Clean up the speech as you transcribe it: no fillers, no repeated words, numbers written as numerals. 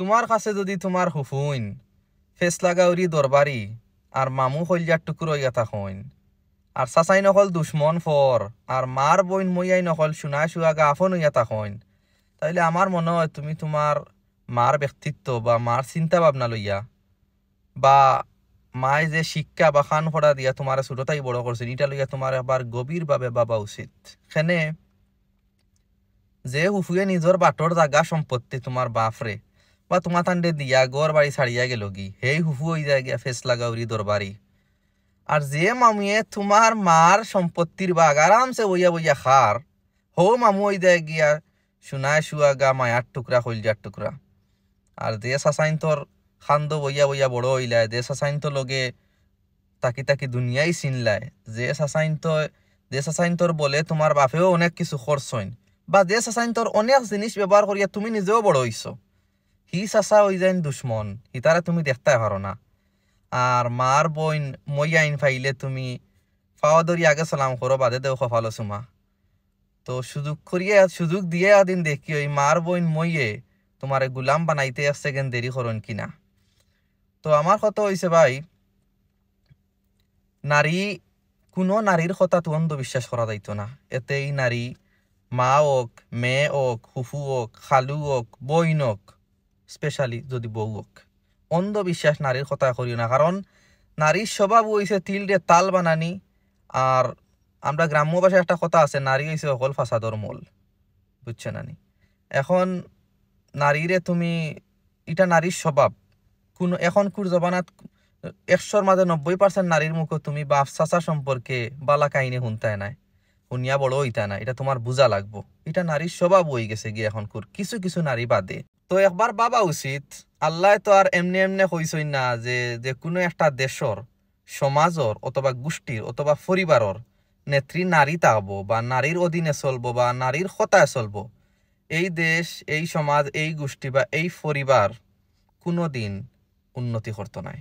তোমার কাছে যদি তোমার হুফুইন ফেসলা গাউরি দরবারি আর মামু হইয়ার টুকুর হইয়া থাকুন, আর চাচাই নকল দুশ্মন ফর, আর মার বইন মইয়াই নকল শুনা শুয়াগা আফন হইয়া থাকুন, তাইলে আমার মনে হয় তুমি তোমার মার ব্যক্তিত্ব বা মার চিন্তা ভাবনা লইয়া বা মায় যে শিক্ষা বা খান ফড়া দিয়া তোমার ছোটতাই বড় করছে এটা লইয়া তোমার আবার গভীরভাবে ভাবা উচিত। সেনে যে হুফুয়ে নিজের বাটর জাগা সম্পত্তি তোমার বাপরে বা তোমার তান্ডে দিয়া গড় বাড়ি ছাড়িয়া গেল কি, হেই হুফু হয়ে যায় গিয়া ফেসলা গাউরি দরবারি। আর যে মামুয়ে তোমার মার সম্পত্তির বাগ আরামসে বইয়া বইয়া খার, হো মামু হয়ে যায় গিয়া শুনায় শুয়াগা মায়ার টুকরা হইলজার টুকরা। আর যে সাসাইন তোর খান্দ বইয়া বইয়া বড় হইলায়, যে সাসাইন তো লগে তাকি তাকি দুনিয়াই চিনলায়, যে সাসাইন তোর বলে তোমার বাপেও অনেক কিছু খরচ হইন, বা যে সাসাইন তোর অনেক জিনিস ব্যবহার করিয়া তুমি নিজেও বড় হইছ, হি চাচা হই যাইন দুশ্মন, হিতারে তুমি দেখতে পারো না। আর মার বইন মই আইন ফাইলে তুমি ফাওয়া ধরি আগে সালাম করো, বাদে দেও কপালো চুমা। তো সুযোগ দিয়ে এদিন দেখি ওই মার বইন মইয়ে তোমার গুলাম বানাইতে এক সেকেন্ড দেরি করুন কিনা। তো আমার কথা হইছে ভাই, নারী কোনো নারীর কথা তো অন্ধবিশ্বাস করা যাইতো না। এতে এই নারী মা হোক, মেয়ে হোক, ফুফু হোক, খালু হোক, বইন হোক, স্পেশালি যদি বউ হোক, অন্ধবিশ্বাস নারীর কথা করিও না। কারণ নারীর স্বভাব হইছে তিলরে তাল বানানি। আর আমরা গ্রাম্য ভাষায় একটা কথা আছে, নারী হইছে অকল ফাসাদর মূল, বুঝছে নানি। এখন নারীরে তুমি, এটা নারীর স্বভাব। এখন কুর জবানাত 100-র মাঝে 90% নারীর মুখে তুমি বাপ চাচা সম্পর্কে বালা কাহিনী শুনতায় নাই, শুনিয়া বড় হইতা না, এটা তোমার বুঝা লাগবো। এটা নারীর স্বভাব হয়ে গেছে গিয়ে এখন কুর কিছু কিছু নারী বাদে। তো একবার বাবা উচিত, আল্লাহ তো আর এমনি এমনি কইসই না যে যে কোনো একটা দেশর, সমাজর অথবা গোষ্ঠীর অথবা পরিবারর নেত্রী নারী থাকবো বা নারীর অধীনে চলবো বা নারীর কথায় চলবো, এই দেশ, এই সমাজ, এই গোষ্ঠী বা এই পরিবার কোনোদিন উন্নতি করতো নাই।